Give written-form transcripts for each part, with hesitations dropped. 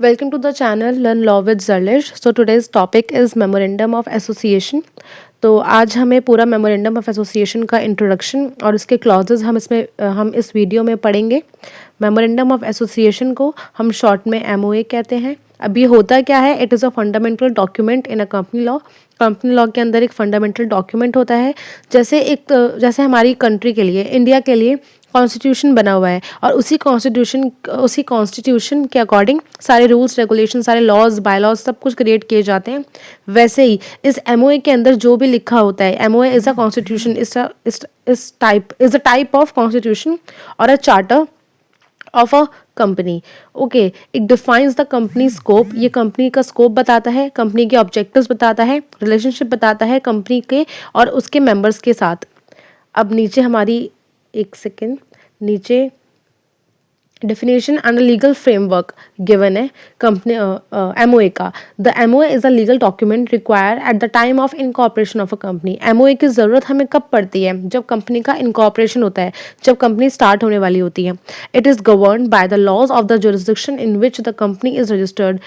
Welcome to the channel Learn Law with Zalish. So today's topic is Memorandum of Association. तो आज हमें पूरा memorandum of association का introduction और इसके क्लॉजेज हम इस वीडियो में पढ़ेंगे। मेमोरेंडम ऑफ एसोसिएशन को हम शॉर्ट में एमओए कहते हैं। अब ये होता क्या है? It is a fundamental document in a company law. Company law के अंदर एक फंडामेंटल डॉक्यूमेंट होता है। जैसे हमारी कंट्री के लिए, इंडिया के लिए कॉन्स्टिट्यूशन बना हुआ है और उसी कॉन्स्टिट्यूशन के अकॉर्डिंग सारे रूल्स रेगुलेशन, सारे लॉज बायलॉज सब कुछ क्रिएट किए जाते हैं। वैसे ही इस एमओए के अंदर जो भी लिखा होता है, MOA is a constitution, is a type of constitution और a charter of a company. Okay, it defines the company scope. ये कंपनी का स्कोप बताता है, कंपनी के ऑब्जेक्टिव्स बताता है, रिलेशनशिप बताता है कंपनी के और उसके मेंबर्स के साथ। अब नीचे हमारी एक सेकेंड, नीचे definition and legal framework given है कंपनी एमओए का। The MOA is a legal document require at the time of incorporation of a company. MOA की ज़रूरत हमें कब पड़ती है? जब कंपनी का इनकॉर्पोरेशन होता है, जब कंपनी स्टार्ट होने वाली होती है। It is governed by the laws of the jurisdiction in which the company is registered.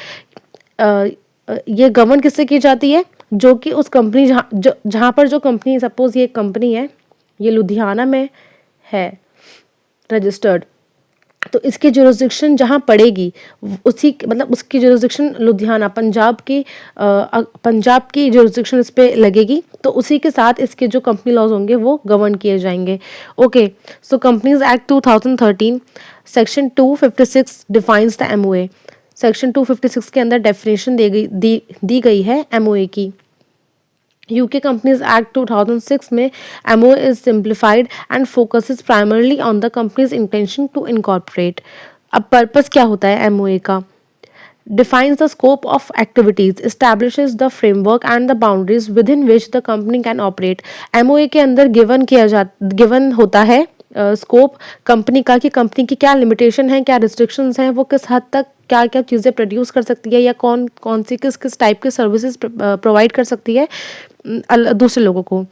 ये गवर्न किससे की जाती है? जो कि उस कंपनी जहाँ पर जो कंपनी, सपोज ये कंपनी है, ये लुधियाना में है रजिस्टर्ड, तो इसकी जुरिस्डिक्शन जहाँ पड़ेगी उसकी जुरिस्डिक्शन लुधियाना, पंजाब की जुरिस्डिक्शन इस पे लगेगी, तो उसी के साथ इसके जो कंपनी लॉज होंगे वो गवर्न किए जाएंगे। Okay, so companies act 2013 section 256 defines the MOA. Section 256 के अंदर डेफिनेशन दी गई है एमओए की। यूके कंपनीज एक्ट 2006 में MOA is simplified and focuses primarily on the company's intention to incorporate. अब पर्पस क्या होता है एमओए का? defines the scope of activities, establishes the framework and the boundaries within which the company can operate। MOA के अंदर given होता है scope company का, कि कंपनी की क्या लिमिटेशन है, क्या रिस्ट्रिक्शंस हैं, वो किस हद तक क्या क्या चीज़ें प्रोड्यूस कर सकती है या कौन सी किस टाइप के सर्विसेज प्रोवाइड कर सकती है दूसरे लोगों को।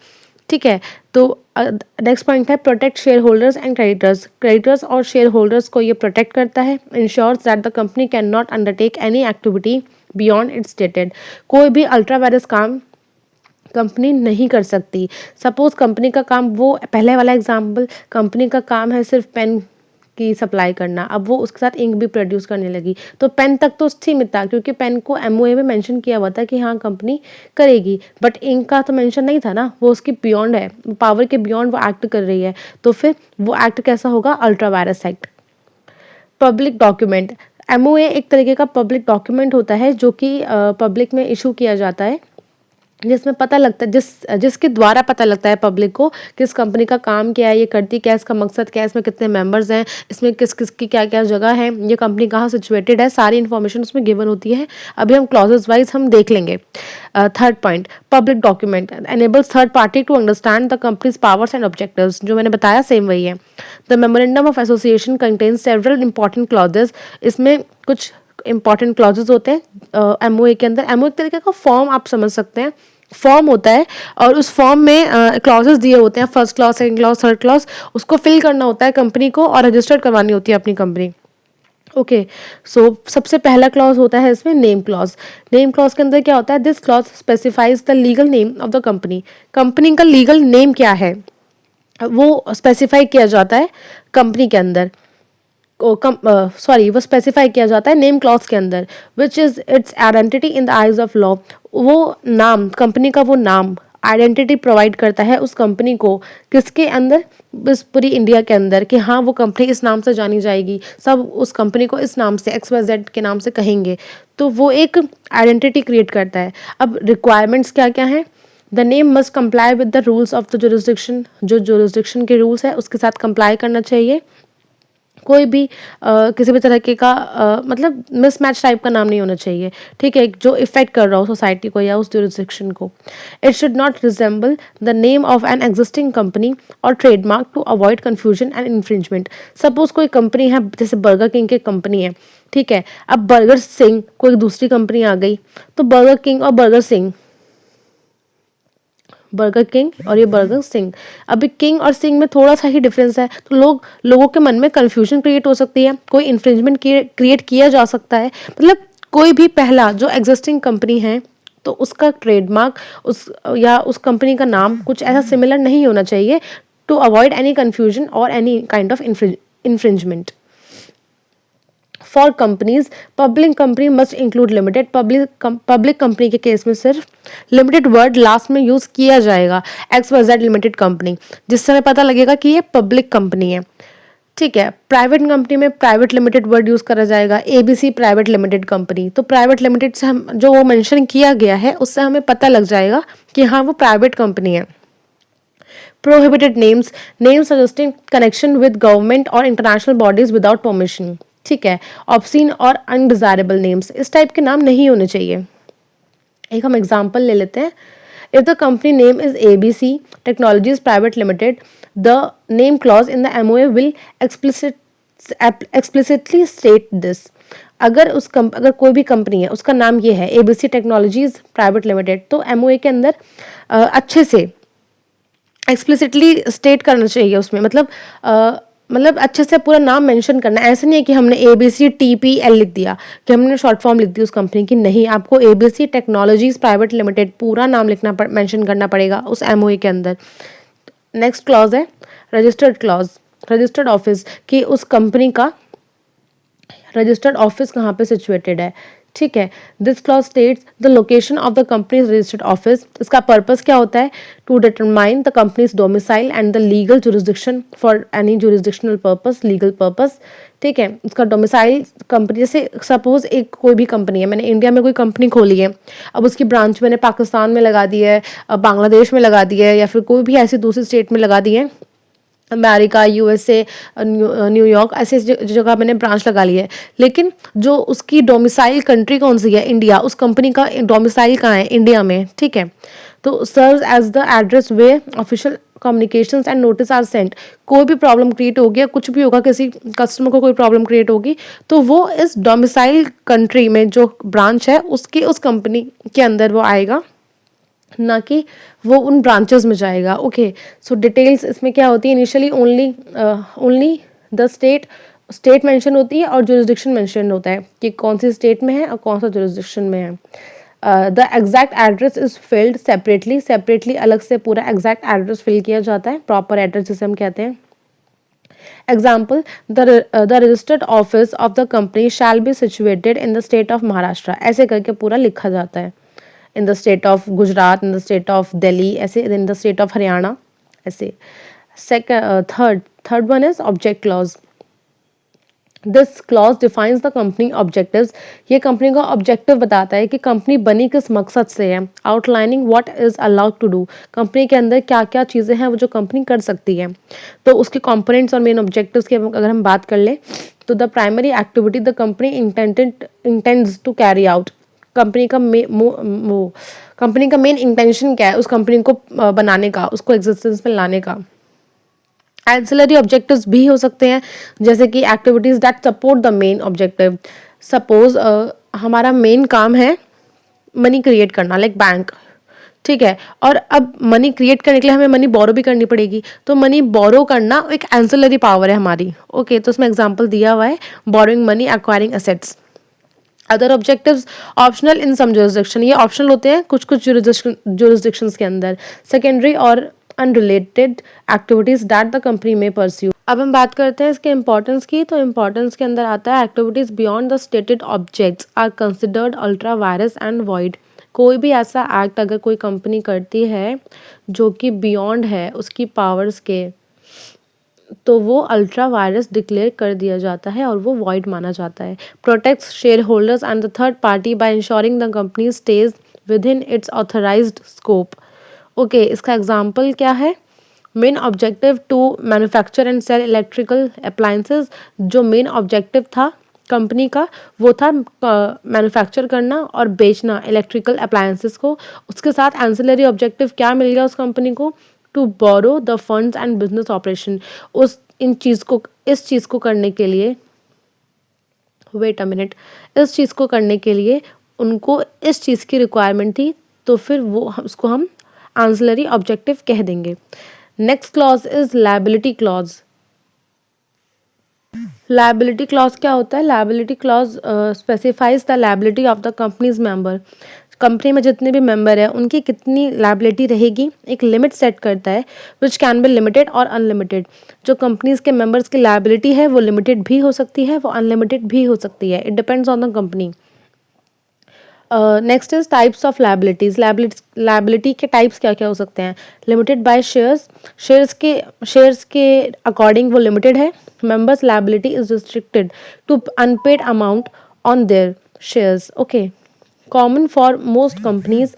ठीक है, तो नेक्स्ट पॉइंट है protect share holders and creditors और शेयर होल्डर्स को ये प्रोटेक्ट करता है। Ensures that the company can not undertake any activity beyond its stated. कोई भी अल्ट्रा वायरस काम कंपनी नहीं कर सकती। सपोज कंपनी का काम, वो पहले वाला एग्जाम्पल, कंपनी का काम है सिर्फ पेन की सप्लाई करना, अब वो उसके साथ इंक भी प्रोड्यूस करने लगी, तो पेन तक तो सीमित था, क्योंकि पेन को एमओए में मेंशन किया हुआ था कि हाँ कंपनी करेगी, बट इंक का तो मेंशन नहीं था ना, वो उसकी बियॉन्ड है, पावर के बियॉन्ड वो एक्ट कर रही है, तो फिर वो एक्ट कैसा होगा? Ultra vires act. Public document, MOA एक तरीके का पब्लिक डॉक्यूमेंट होता है जो कि पब्लिक में इशू किया जाता है, जिसमें पता लगता है, जिसके द्वारा पता लगता है पब्लिक को किस कंपनी का काम क्या है, ये करती क्या है, इसका मकसद क्या है, इसमें कितने मेंबर्स हैं, इसमें किस किस की क्या क्या जगह है, ये कंपनी कहाँ सिचुएटेड है, सारी इन्फॉर्मेशन उसमें गिवन होती है। अभी हम क्लॉजेस वाइज हम देख लेंगे। Third point, public document enables third party to understand the company's powers and objectives. जो मैंने बताया सेम वही है। The memorandum of association contains several important clauses. इसमें कुछ इंपॉर्टेंट क्लॉजेस होते हैं एमओए के अंदर। एमओए एक तरीके का फॉर्म आप समझ सकते हैं, फॉर्म होता है और उस फॉर्म में क्लॉजेस दिए होते हैं, first clause, second clause, third clause, उसको फिल करना होता है कंपनी को और रजिस्टर्ड करवानी होती है अपनी कंपनी। ओके, सो सबसे पहला क्लॉज होता है इसमें नेम क्लॉज। नेम क्लॉज के अंदर क्या होता है? This clause specifies the legal name of the company. Company का लीगल नेम क्या है वो स्पेसिफाई किया जाता है कंपनी के अंदर, वो स्पेसिफाई किया जाता है नेम क्लॉज के अंदर, which is it's identity in the eyes of law. वो नाम, कंपनी का वो नाम आइडेंटिटी प्रोवाइड करता है उस कंपनी को, किसके अंदर? इस पूरी इंडिया के अंदर, कि हाँ वो कंपनी इस नाम से जानी जाएगी, सब उस कंपनी को इस नाम से XYZ के नाम से कहेंगे, तो वो एक आइडेंटिटी क्रिएट करता है। अब रिक्वायरमेंट्स क्या क्या हैं? The name must comply with the rules of the jurisdiction. जो जुरिस्डिक्शन के रूल्स है उसके साथ कंप्लाई करना चाहिए। कोई भी किसी भी तरीके का मतलब मिसमैच टाइप का नाम नहीं होना चाहिए। ठीक है, जो इफेक्ट कर रहा हो सोसाइटी को या उस जुरिस्डिक्शन को। It should not resemble the name of an existing company और trademark to avoid confusion and infringement. Suppose कोई कंपनी है, जैसे बर्गर किंग की कंपनी है, ठीक है, अब बर्गर सिंह कोई दूसरी कंपनी आ गई, तो बर्गर किंग और बर्गर सिंह, बर्गर किंग और ये बर्गर सिंह, अभी किंग और सिंह में थोड़ा सा ही डिफरेंस है, तो लोगों के मन में कंफ्यूजन क्रिएट हो सकती है, कोई इन्फ्रिंजमेंट क्रिएट किया जा सकता है। मतलब कोई भी पहला जो एग्जिस्टिंग कंपनी है तो उसका ट्रेडमार्क उस कंपनी का नाम कुछ ऐसा सिमिलर नहीं होना चाहिए, टू अवॉइड एनी कंफ्यूजन और any kind of infringement. For companies, public company must include limited. Public company के केस में सिर्फ लिमिटेड वर्ड लास्ट में यूज किया जाएगा, XYZ लिमिटेड कंपनी, जिससे हमें पता लगेगा कि ये पब्लिक कंपनी है। ठीक है, प्राइवेट कंपनी में प्राइवेट लिमिटेड वर्ड यूज करा जाएगा, ABC प्राइवेट लिमिटेड कंपनी। तो प्राइवेट लिमिटेड से हम जो वो मेंशन किया गया है उससे हमें पता लग जाएगा कि हाँ वो प्राइवेट कंपनी है। Prohibited names, names suggesting connection with government और इंटरनेशनल बॉडीज विदाउट परमिशन। ठीक है, ऑब्सीन और अनडिजायरेबल नेम्स, इस टाइप के नाम नहीं होने चाहिए। एक हम एग्जाम्पल ले लेते हैं। If the company name is ABC technologies private limited, the name clause in the MOA will explicitly state this. अगर कोई भी कंपनी है उसका नाम ये है ABC टेक्नोलॉजीज प्राइवेट लिमिटेड, तो MOA के अंदर अच्छे से एक्सप्लिसिटली स्टेट करना चाहिए उसमें, मतलब अच्छे से पूरा नाम मेंशन करना। ऐसा नहीं है कि हमने ABCTPL लिख दिया, कि हमने शॉर्ट फॉर्म लिख दी उस कंपनी की, नहीं, आपको ABC टेक्नोलॉजीज प्राइवेट लिमिटेड पूरा नाम लिखना मेंशन करना पड़ेगा उस MOA के अंदर। नेक्स्ट क्लॉज है रजिस्टर्ड क्लॉज, रजिस्टर्ड ऑफिस, कि उस कंपनी का रजिस्टर्ड ऑफिस कहाँ पे सिचुएटेड है। ठीक है, this clause states the location of the company's registered office. इसका पर्पस क्या होता है, to determine the company's domicile and the legal jurisdiction for any jurisdictional purpose, legal purpose. ठीक है, इसका डोमिसाइल कंपनी, जैसे सपोज एक कोई भी कंपनी है, मैंने इंडिया में कोई कंपनी खोली है, अब उसकी ब्रांच मैंने पाकिस्तान में लगा दी है, बांग्लादेश में लगा दी है, या फिर कोई भी ऐसी दूसरी स्टेट में लगा दी है, अमेरिका, USA, न्यूयॉर्क, ऐसे जगह मैंने ब्रांच लगा ली है, लेकिन जो उसकी डोमिसाइल कंट्री कौन सी है, इंडिया, उस कंपनी का डोमिसाइल कहाँ है, इंडिया में। ठीक है, तो serves as the address way official communications and notice are sent. कोई भी प्रॉब्लम क्रिएट होगी या कुछ भी होगा, किसी कस्टमर को कोई प्रॉब्लम क्रिएट होगी, तो वो इस डोमिसाइल कंट्री में जो ब्रांच है उसकी उस कंपनी के अंदर वो आएगा, ना कि वो उन ब्रांचेस में जाएगा। ओके, सो डिटेल्स इसमें क्या होती है, initially only the state mention होती है और जुरिस्डिक्शन मेंशन होता है कि कौन सी स्टेट में है और कौन सा जुरिस्डिक्शन में है। The exact address is filled separately अलग से पूरा एग्जैक्ट एड्रेस फिल किया जाता है, प्रॉपर एड्रेस जिसे हम कहते हैं। Example, the registered office of the company shall be situated in the state of Maharashtra, ऐसे करके पूरा लिखा जाता है। In the state of Gujarat, in the state of Delhi, ऐसे in the state of Haryana, ऐसे। Third one is object clause. This clause defines the company objectives. ये company का ऑब्जेक्टिव बताता है कि कंपनी बनी किस मकसद से है। Outlining what is allowed to do, company के अंदर क्या क्या चीज़ें हैं वो जो कंपनी कर सकती है। तो उसके कंपोनेंट्स और मेन ऑब्जेक्टिव्स की अगर हम बात कर लें, तो the primary activity the company intends to carry out, company का मेन इंटेंशन क्या है उस कंपनी को बनाने का, उसको एग्जिस्टेंस में लाने का। एंसिलरी ऑब्जेक्टिव्स भी हो सकते हैं, जैसे कि activities that support the main objective. Suppose हमारा मेन काम है मनी क्रिएट करना, लाइक बैंक। ठीक है, और अब मनी क्रिएट करने के लिए हमें मनी बोरो भी करनी पड़ेगी, तो मनी बोरो करना एक एंसिलरी पावर है हमारी। ओके, तो उसमें एग्जाम्पल दिया हुआ है, borrowing money, acquiring assets. Other objectives optional in some jurisdiction, ये ऑप्शनल होते हैं कुछ कुछ जुरिस्डिक्शंस के अंदर। सेकेंडरी और unrelated activities that the company may pursue. अब हम बात करते हैं इसके इंपॉर्टेंस की, तो इंपॉर्टेंस के अंदर आता है activities beyond the stated objects are considered ultra vires and void. कोई भी ऐसा एक्ट अगर कोई कंपनी करती है जो कि बियॉन्ड है उसकी पावर्स के, तो वो अल्ट्रा वायरस डिक्लेयर कर दिया जाता है और वो वॉइड माना जाता है। Protects share holders and the third party by ensuring the company stays within its authorized scope. Okay, इसका एग्जाम्पल क्या है, main objective to manufacture and sell electrical appliances. जो मेन ऑब्जेक्टिव था कंपनी का वो था मैन्युफैक्चर करना और बेचना इलेक्ट्रिकल अप्लायंसेस को। उसके साथ एंसिलरी ऑब्जेक्टिव क्या मिल गया उस कंपनी को, to borrow the funds and business operation. इस चीज़ को करने के लिए, वेट अ मिनट, इस चीज़ को करने के लिए उनको इस चीज़ की रिक्वायरमेंट थी, तो फिर वो उसको हम एंसिलरी ऑब्जेक्टिव कह देंगे। Next clause is liability clause. Liability clause क्या होता है? Liability clause specifies the liability of the companies member. Company में जितने भी मेंबर हैं उनकी कितनी लायबिलिटी रहेगी, एक लिमिट सेट करता है, विच कैन बी लिमिटेड और अनलिमिटेड। जो कंपनीज के मेंबर्स की लायबिलिटी है वो लिमिटेड भी हो सकती है, वो अनलिमिटेड भी हो सकती है, it depends on the company. Next is types of liabilities. Liability के टाइप्स क्या क्या हो सकते हैं? लिमिटेड बाय शेयर्स, शेयर्स के अकॉर्डिंग वो लिमिटेड है। Members liability is restricted to unpaid amount on their shares. Okay, common for most companies,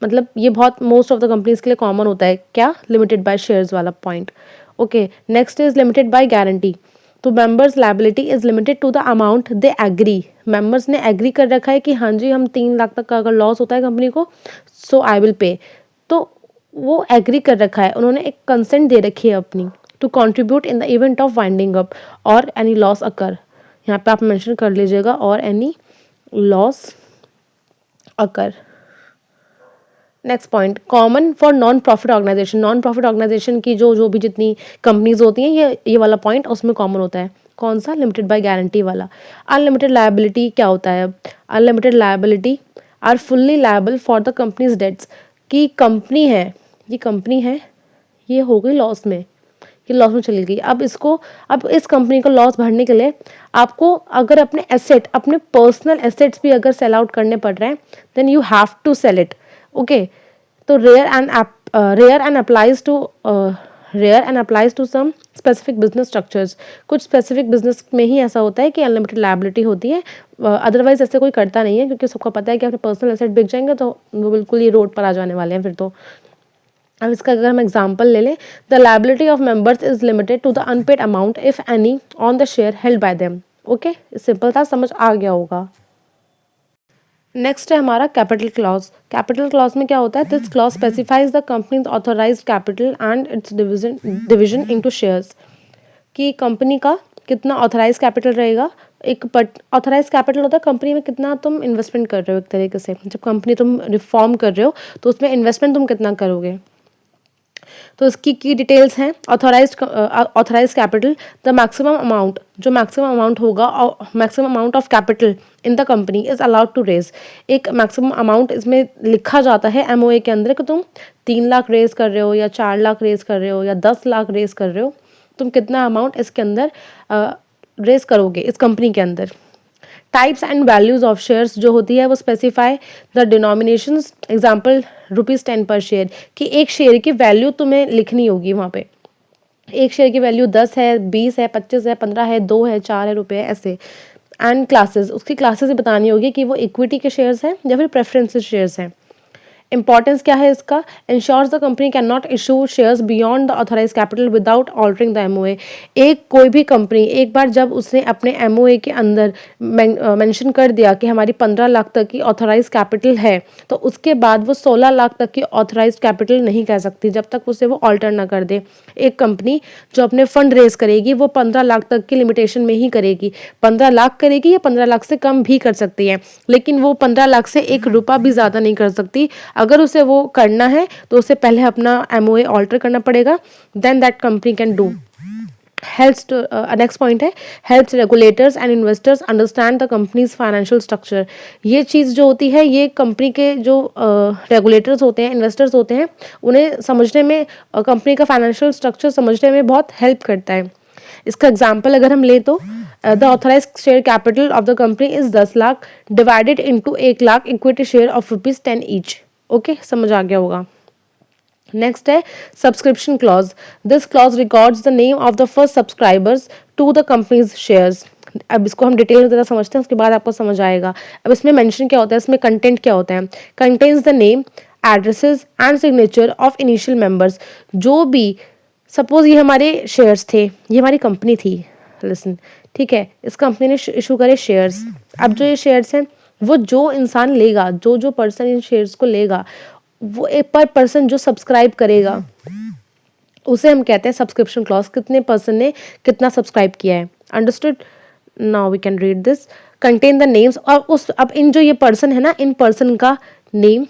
मतलब ये बहुत मोस्ट ऑफ द कंपनीज के लिए कॉमन होता है क्या? लिमिटेड बाय शेयर्स वाला point. Okay, next is limited by guarantee. तो members liability is limited to the amount they agree. Members ने एग्री कर रखा है कि हाँ जी हम 3 लाख तक का अगर लॉस होता है कंपनी को, सो आई विल पे। तो वो एग्री कर रखा है, उन्होंने एक कंसेंट दे रखी है अपनी, to contribute in the event of winding up or any loss occur. यहाँ पे आप मेंशन कर लीजिएगा, or any loss occur. Next point, common for non profit organization. Non profit organization की जो भी जितनी कंपनीज होती हैं, ये वाला पॉइंट उसमें कॉमन होता है। कौन सा? लिमिटेड बाय गारंटी वाला। अनलिमिटेड लायबिलिटी क्या होता है? Unlimited liability are fully liable for the company's debts. की कंपनी है, ये कंपनी है, ये हो गई लॉस में, ये लॉस में चली गई। अब इस कंपनी को लॉस भरने के लिए आपको अगर अपने एसेट, अपने पर्सनल एसेट्स भी अगर सेल आउट करने पड़ रहे हैं, then you have to sell it. Okay, तो rare and applies to some specific business structures. कुछ स्पेसिफिक बिजनेस में ही ऐसा होता है कि अनलिमिटेड लायबिलिटी होती है, अदरवाइज ऐसे कोई करता नहीं है, क्योंकि सबको पता है कि अपने पर्सनल एसेट बिक जाएंगे तो वो बिल्कुल ही रोड पर आ जाने वाले हैं फिर तो। अब इसका अगर हम एग्जांपल ले लें, the liability of members is limited to the unpaid amount if any on the share held by them. Okay, simple था, समझ आ गया होगा। नेक्स्ट है हमारा कैपिटल क्लॉज। कैपिटल क्लॉज में क्या होता है? This clause specifies the company authorised capital and its division into shares. कि कंपनी का कितना ऑथराइज कैपिटल रहेगा। एक ऑथराइज कैपिटल होता है कंपनी में कितना तुम इन्वेस्टमेंट कर रहे हो, एक तरीके से जब कंपनी तुम रिफॉर्म कर रहे हो तो उसमें इन्वेस्टमेंट तुम कितना करोगे। तो इसकी की डिटेल्स हैं। Authorise capital, the maximum amount, जो मैक्सिमम अमाउंट होगा, maximum amount of capital in the company is allowed to raise. एक मैक्सिमम अमाउंट इसमें लिखा जाता है एमओए के अंदर कि तुम 3 लाख रेज कर रहे हो या 4 लाख रेज कर रहे हो या 10 लाख रेज कर रहे हो, तुम कितना अमाउंट इसके अंदर रेज करोगे इस कंपनी के अंदर। Types and values of shares जो होती है वो स्पेसिफाई द डिनोमिनेशंस। एग्जांपल ₹10 पर शेयर, कि एक शेयर की वैल्यू तुम्हें लिखनी होगी वहाँ पे। एक शेयर की वैल्यू 10 है, 20 है, 25 है, 15 है, 2 है, 4 है रुपये, ऐसे। एंड क्लासेस, उसकी क्लासेस बतानी होगी कि वो इक्विटी के शेयर्स हैं या फिर प्रेफरेंस शेयर्स हैं। इंपॉर्टेंस क्या है इसका? Ensures the company can not issue shares beyond the authorise capital without altering the MOA. एक कोई भी कंपनी एक बार जब उसने अपने एमओए के अंदर मेंशन कर दिया कि हमारी 15 लाख तक की ऑथराइज कैपिटल है, तो उसके बाद वो 16 लाख तक की ऑथराइज कैपिटल नहीं कह सकती जब तक उसे वो ऑल्टर ना कर दे। एक कंपनी जो अपने फंड रेज करेगी वो 15 लाख तक की लिमिटेशन में ही करेगी। 15 लाख करेगी या 15 लाख से कम भी कर सकती है, लेकिन वो 15 लाख से 1 रुपया भी ज़्यादा नहीं कर सकती। अगर उसे वो करना है तो उसे पहले अपना एमओए ऑल्टर करना पड़ेगा, then that company can do. Helps next point है, helps regulators and investors understand the company's financial structure. ये चीज़ जो होती है ये कंपनी के जो रेगुलेटर्स होते हैं, इन्वेस्टर्स होते हैं, उन्हें समझने में, कंपनी का फाइनेंशियल स्ट्रक्चर समझने में बहुत हेल्प करता है। इसका एग्जाम्पल अगर हम ले तो the authorise share capital of the company is 10 lakh divided into 1 lakh equity share of ₹10 each. Okay, समझ आ गया होगा। नेक्स्ट है subscription clause. This clause records the name of the first subscribers to the company's shares. अब इसको हम detail में ज़रा समझते हैं, उसके बाद आपको समझ आएगा। अब इसमें मेंशन क्या होता है, इसमें कंटेंट क्या होता है। Contains the name, addresses and signature of initial members. जो भी, सपोज ये हमारे शेयर्स थे, ये हमारी कंपनी थी, लिसन, ठीक है, इस कंपनी ने इशू करे शेयर्स। अब जो ये शेयर्स हैं वो जो इंसान लेगा, जो पर्सन इन शेयर्स को लेगा, वो एक पर पर्सन जो सब्सक्राइब करेगा उसे हम कहते हैं सब्सक्रिप्शन क्लॉज। कितने पर्सन ने कितना सब्सक्राइब किया है, understood. Now we can read this. Contain the names, और उस अब इन जो ये पर्सन है ना, इन पर्सन का नेम,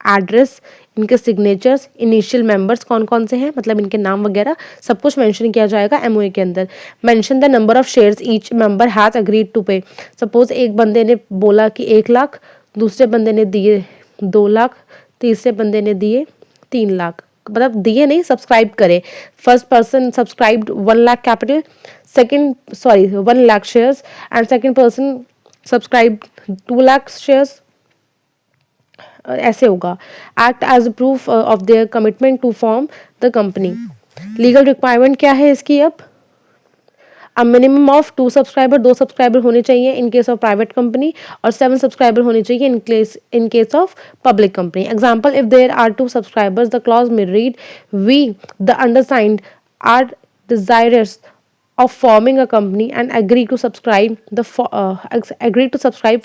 एड्रेस, इनके सिग्नेचर्स, इनिशियल मेंबर्स कौन कौन से हैं, मतलब इनके नाम वगैरह सब कुछ मेंशन किया जाएगा एमओए के अंदर। Mention the number of shares each member has agreed to pay. Suppose एक बंदे ने बोला कि 1 लाख, दूसरे बंदे ने दिए 2 लाख, तीसरे बंदे ने दिए 3 लाख, मतलब दिए नहीं, सब्सक्राइब करे। First person subscribed 1 lakh capital, second 1 lakh shares, and second person subscribed 2 lakh shares. ऐसे होगा। Act as proof of their commitment to form the company. Legal requirement क्या है इसकी? अब मिनिमम ऑफ 2 सब्सक्राइबर, 2 सब्सक्राइबर होने चाहिए in case of private company, और 7 subscriber होने चाहिए in case of public company. Example, if there are 2 subscribers the clause में read, we the undersigned are desirous of forming a company and agree to subscribe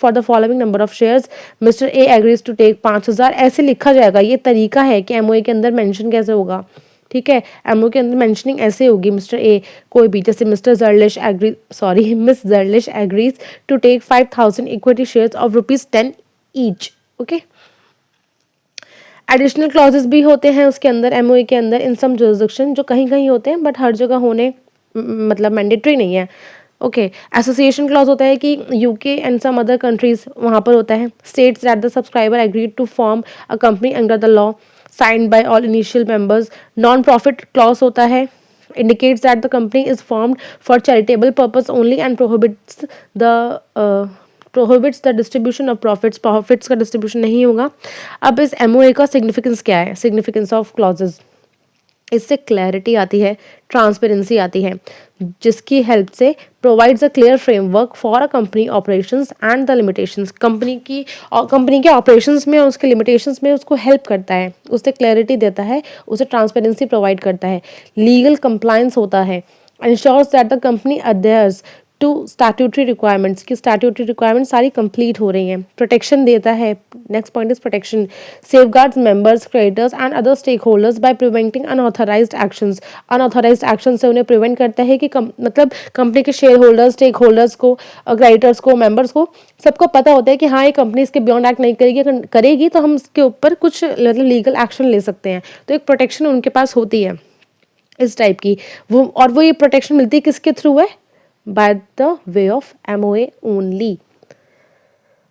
for the following number of shares. Mr. A agrees to take 5,000। ऐसे लिखा जाएगा। ये तरीका है कि MOA के अंदर मेंशन कैसे होगा, ठीक है। एमओए के अंदर मेंशनिंग ऐसे होगी, मिस्टर ए कोई भी, जैसे मिस जर्लिश agrees to take 5,000 equity shares of ₹10 each. Okay. Additional clauses भी होते हैं उसके अंदर, एमओए के अंदर, इन सम जुरिसडिक्शन, जो कहीं कहीं होते हैं बट हर जगह होने मतलब मैंडेटरी नहीं है। ओके। एसोसिएशन क्लॉज होता है कि UK and some other countries वहाँ पर होता है। States that the subscriber agreed to form a company under the law signed by all initial members. Non profit clause होता है, indicates that the company is formed for charitable purpose only and prohibits the distribution of profits का distribution नहीं होगा। अब इस MOA का significance क्या है? significance of clauses, इससे क्लैरिटी आती है, ट्रांसपेरेंसी आती है, जिसकी हेल्प से provides a clear framework for a company operations and the limitations. Company के ऑपरेशंस में और उसके लिमिटेशंस में उसको हेल्प करता है, उससे क्लैरिटी देता है, उसे ट्रांसपेरेंसी प्रोवाइड करता है। लीगल कंप्लायंस होता है, ensures that the company adheres to statutory requirements, की स्टैट्यूटरी रिक्वायरमेंट सारी कंप्लीट हो रही हैं। प्रोटेक्शन देता है, next point is protection, safeguards members, creditors and other stakeholders by preventing unauthorised actions. Unauthorised action से उन्हें प्रिवेंट करता है कि मतलब कंपनी के शेयर होल्डर्स, स्टेक होल्डर्स को, क्रेडिटर्स को, मेंबर्स को, सबको पता होता है कि हाँ ये कंपनी इसके बियॉन्ड एक्ट नहीं करेगी तो हम इसके ऊपर कुछ मतलब लीगल एक्शन ले सकते हैं। तो एक प्रोटेक्शन उनके पास होती है इस टाइप की। वो ये प्रोटेक्शन मिलती है किसके थ्रू है? by the way of MOA only।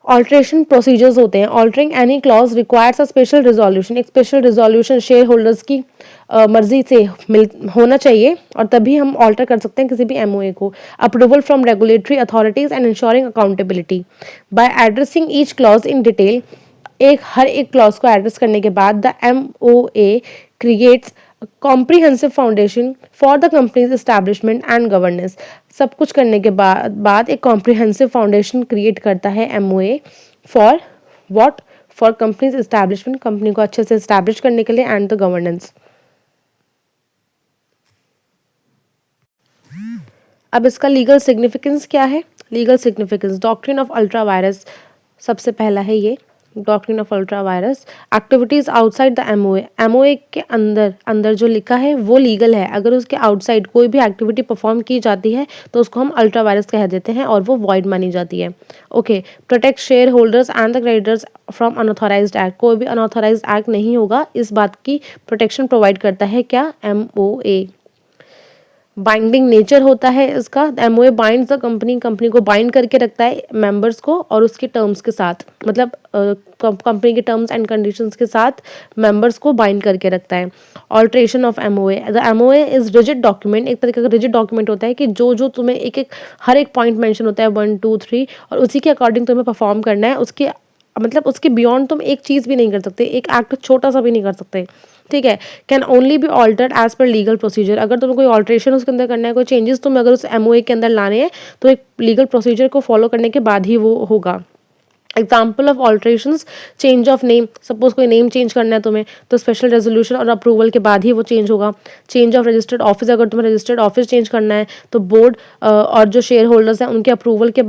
Alteration procedures होते हैं। Altering any clause requires a special resolution. एक स्पेशल रिजोल्यूशन शेयर होल्डर्स की मर्जी से होना चाहिए और तभी हम ऑल्टर कर सकते हैं किसी भी MOA को। Approval from regulatory authorities and ensuring accountability. By addressing each clause in detail, हर एक क्लॉज को एड्रेस करने के बाद the MOA creates comprehensive foundation for the company's establishment and governance. सब कुछ करने के बाद एक कॉम्प्रीहेंसिव फाउंडेशन क्रिएट करता है MOA for what? For companies establishment, company को अच्छे से एस्टैब्लिश करने के लिए, एंड द गवर्नेंस। अब इसका लीगल सिग्निफिकेंस क्या है? Legal significance, doctrine of ultra vires सबसे पहला है ये, doctrine of ultra vires. Activities outside the MOA के अंदर जो लिखा है वो लीगल है। अगर उसके आउटसाइड कोई भी एक्टिविटी परफॉर्म की जाती है तो उसको हम अल्ट्रा वायरस कह देते हैं और वो वॉइड मानी जाती है। Okay. Protect share holders and the creditors from unauthorised act. कोई भी अनऑथराइज्ड एक्ट नहीं होगा, इस बात की प्रोटेक्शन प्रोवाइड करता है क्या? MOA। बाइंडिंग नेचर होता है इसका। MOA बाइंड्स द कंपनी को बाइंड करके रखता है मेंबर्स को और उसके टर्म्स के साथ, मतलब कंपनी के टर्म्स एंड कंडीशंस के साथ मेंबर्स को बाइंड करके रखता है। Alteration of MOA, the MOA is rigid document. एक तरीके का रिजिड डॉक्यूमेंट होता है कि जो तुम्हें हर एक पॉइंट मेंशन होता है 1 2 3 और उसी के अकॉर्डिंग तुम्हें परफॉर्म करना है। उसके बियॉन्ड तुम एक चीज़ भी नहीं कर सकते, एक एक्ट छोटा सा भी नहीं कर सकते, ठीक है। Can only be altered as per legal procedure. अगर तुम्हें कोई ऑल्ट्रेशन उसके अंदर करना है, कोई चेंजेस तुम्हें अगर उस MOA के अंदर लाने हैं तो एक लीगल प्रोसीजर को फॉलो करने के बाद ही वो होगा। Example of alterations, change of name. Suppose कोई नेम चेंज करना है तुम्हें तो स्पेशल रेजोल्यूशन और अप्रूवल के बाद ही वो चेंज होगा। चेंज ऑफ रजिस्टर्ड ऑफिस, अगर तुम्हें रजिस्टर्ड ऑफिस चेंज करना है तो बोर्ड और जो शेयर होल्डर्स हैं उनके अप्रूवल के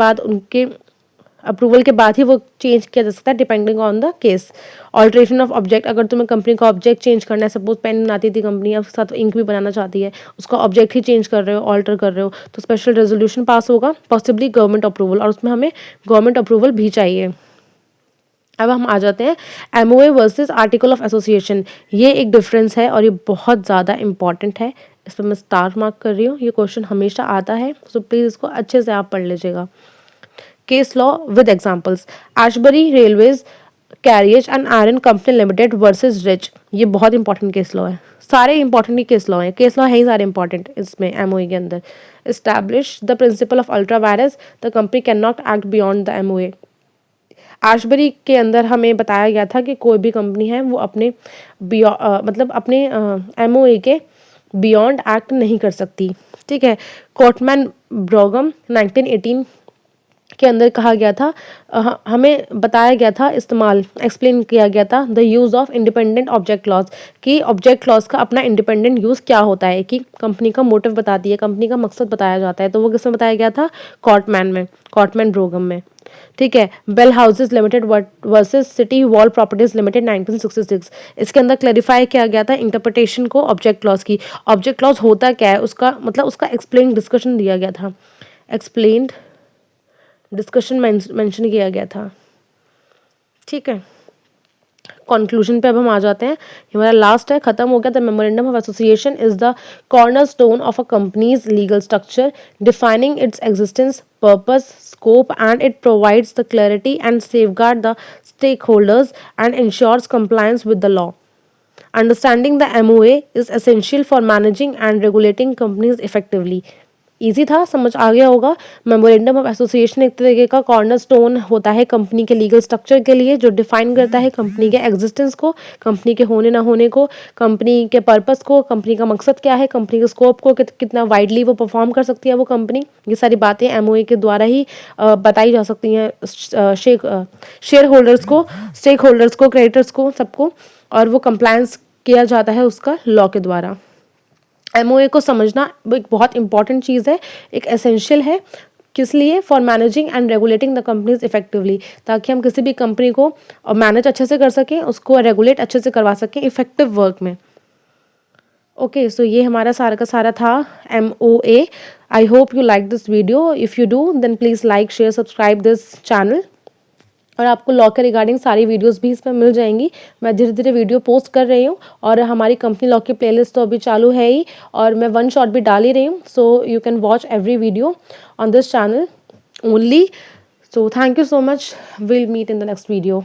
बाद ही वो चेंज किया जा सकता है depending on the case. Alteration of object, अगर तुम्हें कंपनी का ऑब्जेक्ट चेंज करना है, सपोज पेन बनाती थी कंपनी, अब उसके साथ इंक भी बनाना चाहती है, उसका ऑब्जेक्ट ही चेंज कर रहे हो, ऑल्टर कर रहे हो, तो स्पेशल रेजोल्यूशन पास होगा, पॉसिबली गवर्नमेंट अप्रूवल, और उसमें हमें गवर्नमेंट अप्रूवल भी चाहिए। अब हम आ जाते हैं MOA versus article of association. ये एक डिफरेंस है और ये बहुत ज़्यादा इंपॉर्टेंट है, इस पर मैं स्टार मार्क कर रही हूँ। ये क्वेश्चन हमेशा आता है, सो प्लीज़ इसको अच्छे से आप पढ़ लीजिएगा। Case law with examples, Ashbery railways carriage and iron company limited versus rich. ये बहुत इंपॉर्टेंट केस लॉ है, सारे इंपॉर्टेंट ही केस लॉ हैं, केस लॉ है ही सारे इंपॉर्टेंट इसमें एमओए के अंदर। Establish the principle of ultra vires, the company can not act beyond the MOA. Ashbery के अंदर हमें बताया गया था कि कोई भी कंपनी है वो अपने मतलब अपने एमओए के बियॉन्ड एक्ट नहीं कर सकती, ठीक है। कोटमैन ब्रोगम 1918 के अंदर कहा गया था, हमें बताया गया था, इस्तेमाल एक्सप्लेन किया गया था the use of independent object clause, कि ऑब्जेक्ट क्लॉज का अपना इंडिपेंडेंट यूज़ क्या होता है, कि कंपनी का मोटिव बताती है, कंपनी का मकसद बताया जाता है। तो वो किसमें बताया गया था? कॉटमैन ब्रोगम में, ठीक है। Bell Houses Limited versus City Wall Properties Limited 1966, इसके अंदर क्लैरिफाई किया गया था इंटरप्रिटेशन को ऑब्जेक्ट क्लॉज की। ऑब्जेक्ट क्लॉज होता क्या है, उसका मतलब उसका एक्सप्लेन डिस्कशन दिया गया था, एक्सप्लेन्ड डिस्कशन मेंशन किया गया था, ठीक है। कंक्लूजन पे अब हम आ जाते हैं, हमारा लास्ट है, खत्म हो गया। The memorandum of association is the corner stone of a company's legal structure, defining its existence, purpose, scope and it provides the clarity and safeguard the stake holders and ensures compliance with the law. Understanding the MOA is essential for managing and regulating companies effectively. Easy था, समझ आ गया होगा। Memorandum of association एक तरीके का corner stone होता है कंपनी के लीगल स्ट्रक्चर के लिए, जो डिफाइन करता है कंपनी के एग्जिस्टेंस को, कंपनी के होने ना होने को, कंपनी के पर्पस को, कंपनी का मकसद क्या है, कंपनी के स्कोप को, कितना वाइडली वो परफॉर्म कर सकती है वो कंपनी। ये सारी बातें एमओए के द्वारा ही बताई जा सकती हैं शेयर होल्डर्स को, स्टेक होल्डर्स को, क्रेडिटर्स को, सबको, और वो कंप्लायंस किया जाता है उसका लॉ के द्वारा। एमओए को समझना एक बहुत इंपॉर्टेंट चीज़ है, एक एसेंशियल है, किस लिए? For managing and regulating the companies effectively, ताकि हम किसी भी कंपनी को मैनेज अच्छे से कर सकें, उसको रेगुलेट अच्छे से करवा सकें इफेक्टिव वर्क में। ओके, सो ये हमारा सारा का सारा था MOA. I hope you like this video. If you do then please like, share, subscribe this channel. और आपको लॉ के रिगार्डिंग सारी वीडियोस भी इस पर मिल जाएंगी। मैं धीरे धीरे वीडियो पोस्ट कर रही हूँ, और हमारी कंपनी लॉ की प्लेलिस्ट तो अभी चालू है ही, और मैं वन शॉट भी डाल ही रही हूँ, so you can watch every video on this channel only. So thank you so much, will meet in the next video.